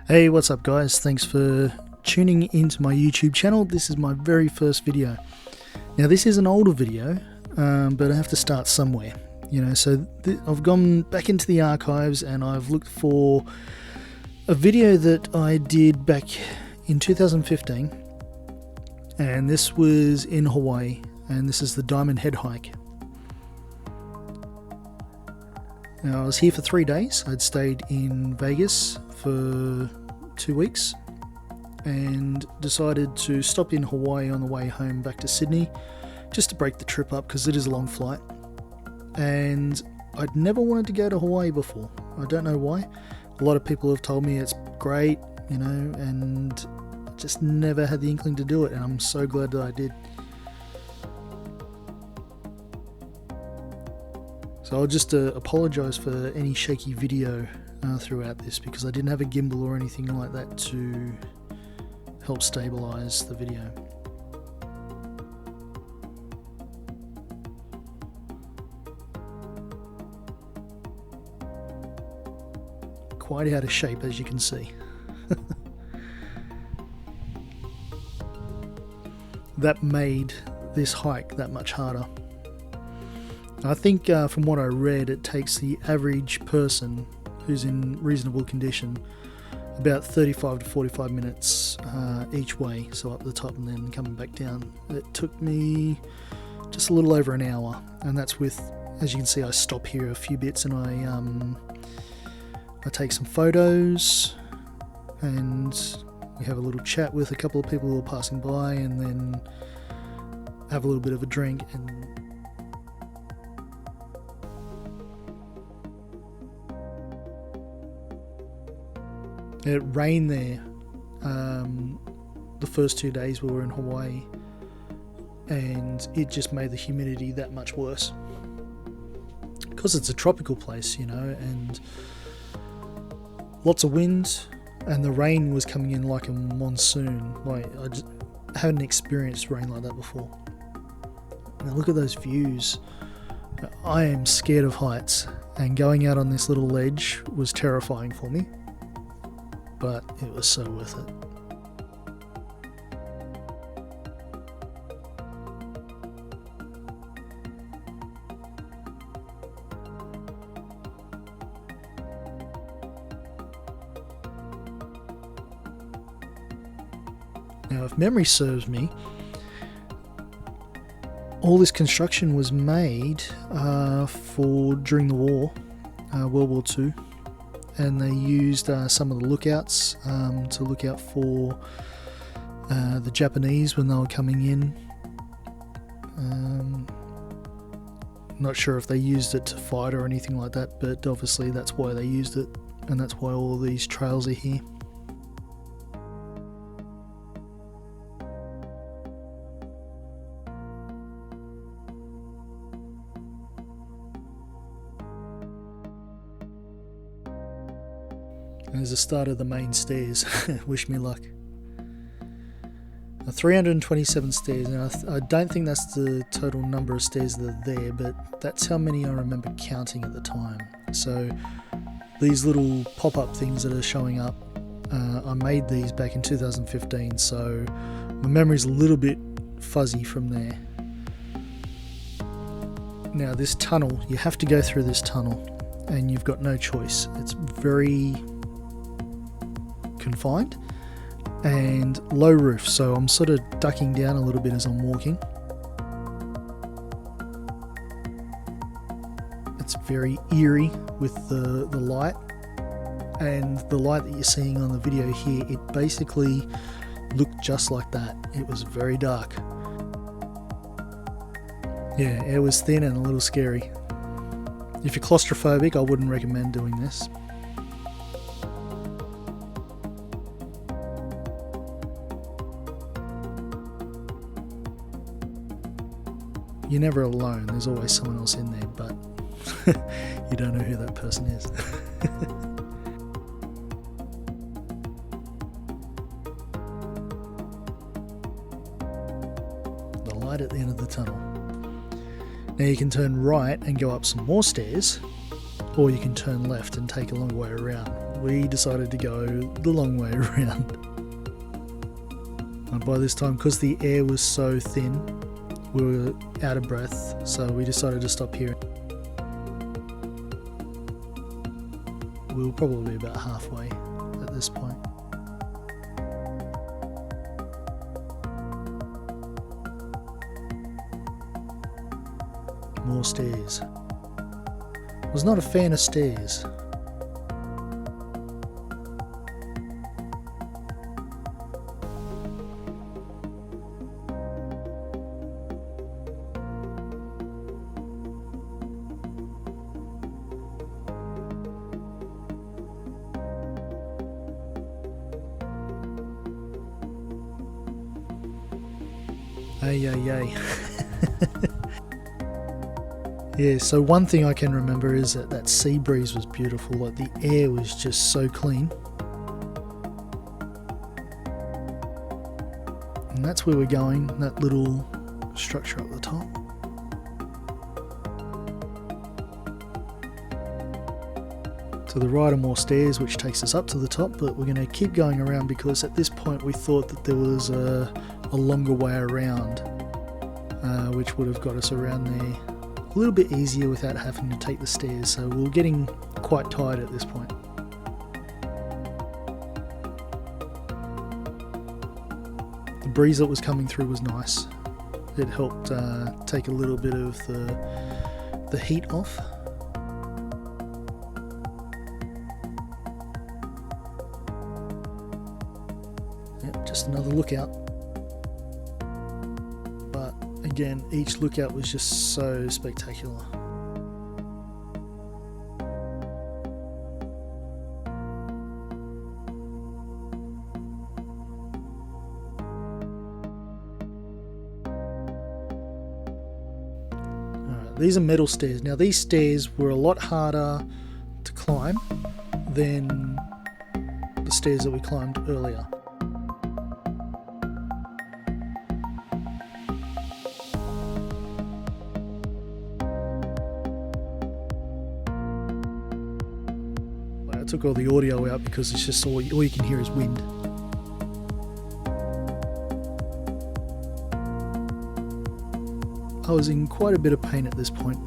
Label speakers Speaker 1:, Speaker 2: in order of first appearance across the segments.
Speaker 1: Hey, what's up guys? Thanks for tuning into my YouTube channel. This is my very first video. Now this is an older video, but I have to start somewhere. So I've gone back into the archives and I've looked for a video that I did back in 2015, and this was in Hawaii, and this is the Diamond Head hike. Now, I was here for 3 days. I'd stayed in Vegas for 2 weeks and decided to stop in Hawaii on the way home back to Sydney just to break the trip up because it is a long flight. And I'd never wanted to go to Hawaii before. I don't know why. A lot of people have told me it's great, and I just never had the inkling to do it, and I'm so glad that I did. So I'll just apologise for any shaky video throughout this, because I didn't have a gimbal or anything like that to help stabilise the video. Quite out of shape, as you can see. That made this hike that much harder. I think from what I read, it takes the average person who's in reasonable condition about 35 to 45 minutes each way, so up the top and then coming back down. It took me just a little over an hour, and that's with, as you can see, I stop here a few bits and I take some photos, and we have a little chat with a couple of people who are passing by, and then have a little bit of a drink. And it rained there the first 2 days we were in Hawaii, and it just made the humidity that much worse because it's a tropical place, and lots of wind, and the rain was coming in like a monsoon. Like, I just haven't experienced rain like that before. Now look at those views. I am scared of heights, and going out on this little ledge was terrifying for me, but it was so worth it. Now, if memory serves me, all this construction was made for during the war, World War II, and they used some of the lookouts to look out for the Japanese when they were coming in. Not sure if they used it to fight or anything like that, but obviously that's why they used it, and that's why all these trails are here. There's the start of the main stairs. Wish me luck. 327 stairs. Now, I don't think that's the total number of stairs that are there, but that's how many I remember counting at the time. So these little pop-up things that are showing up, I made these back in 2015, so my memory's a little bit fuzzy from there. Now this tunnel, you have to go through this tunnel, and you've got no choice. It's very confined and low roof, so I'm sort of ducking down a little bit as I'm walking. It's very eerie with the light, and the light that you're seeing on the video here, it basically looked just like that. It was very dark. Yeah, it was thin and a little scary. If you're claustrophobic, I wouldn't recommend doing this. You're never alone, there's always someone else in there, but you don't know who that person is. The light at the end of the tunnel. Now you can turn right and go up some more stairs, or you can turn left and take a long way around. We decided to go the long way around. And by this time, because the air was so thin, we were out of breath, so we decided to stop here. We were probably about halfway at this point. More stairs. Was not a fan of stairs. Ay. Yeah, so one thing I can remember is that sea breeze was beautiful, like the air was just so clean. And that's where we're going, that little structure up the top. To the right are more stairs which takes us up to the top, but we're going to keep going around because at this point we thought that there was a longer way around, which would have got us around there a little bit easier without having to take the stairs, so we were getting quite tired at this point. The breeze that was coming through was nice. It helped take a little bit of the heat off. Yep, just another lookout. Again, each lookout was just so spectacular. Alright, these are metal stairs. Now these stairs were a lot harder to climb than the stairs that we climbed earlier. I took all the audio out because it's just all you can hear is wind. I was in quite a bit of pain at this point.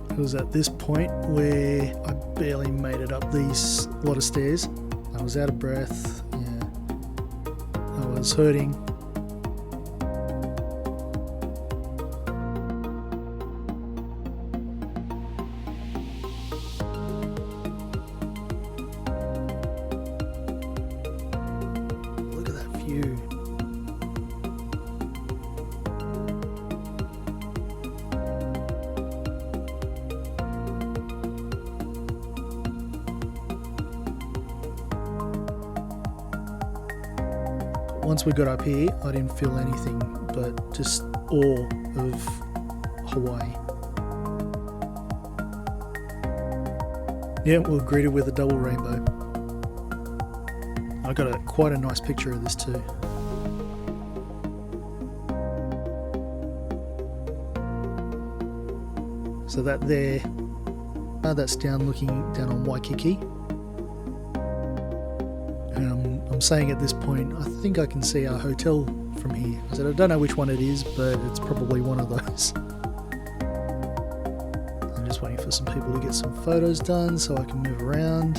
Speaker 1: It was at this point where I barely made it up these lot of stairs. I was out of breath, I was hurting. Look at that view. Once we got up here, I didn't feel anything but just awe of Hawaii. Yeah, we were greeted with a double rainbow. I got quite a nice picture of this too. So that there, that's looking down on Waikiki. I'm saying at this point, I think I can see our hotel from here. I said, I don't know which one it is, but it's probably one of those. I'm just waiting for some people to get some photos done so I can move around.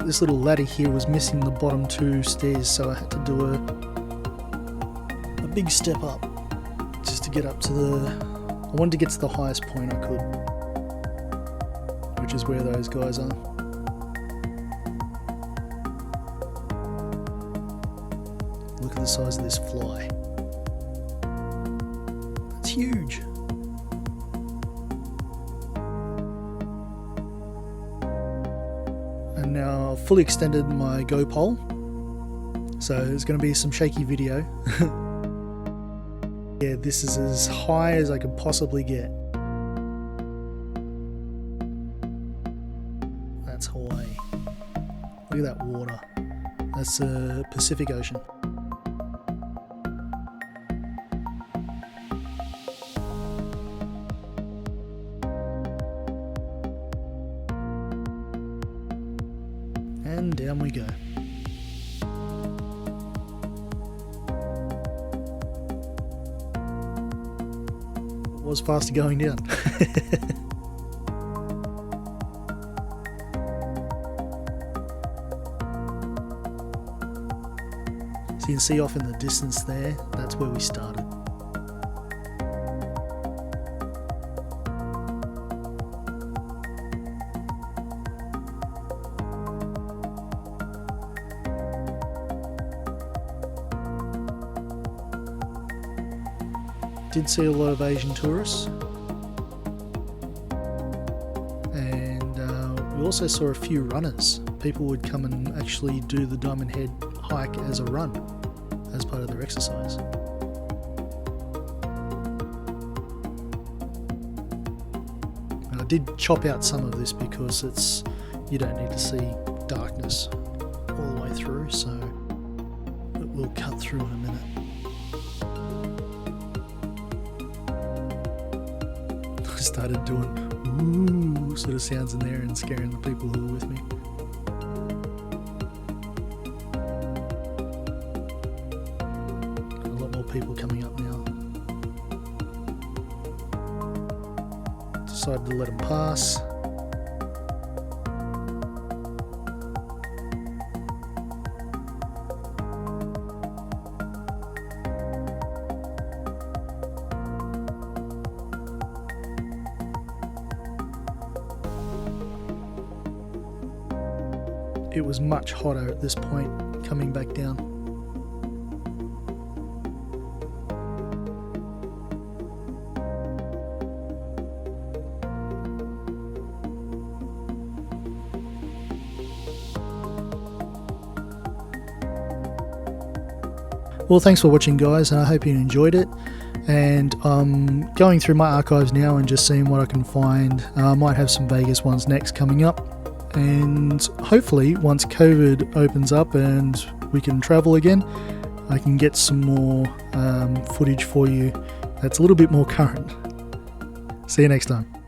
Speaker 1: this little ladder here was missing the bottom 2 stairs, so I had to do a big step up just to get up to I wanted to get to the highest point I could, which is where those guys are. Look at the size of this fly. It's huge. And now I've fully extended my go pole, so there's going to be some shaky video. Yeah, this is as high as I could possibly get. That's Hawaii. Look at that water. That's the Pacific Ocean. And down we go. It was faster going down. So you can see off in the distance there, that's where we started. Did see a lot of Asian tourists, and we also saw a few runners. People would come and actually do the Diamond Head hike as a run, as part of their exercise. And I did chop out some of this because you don't need to see darkness all the way through, so it will cut through in a minute. Started doing ooh sort of sounds in there and scaring the people who were with me. A lot more people coming up now. Decided to let them pass. It was much hotter at this point coming back down. Well, thanks for watching, guys, and I hope you enjoyed it. And I'm going through my archives now and just seeing what I can find. I might have some Vegas ones next coming up. And hopefully once COVID opens up and we can travel again, I can get some more footage for you that's a little bit more current. See you next time.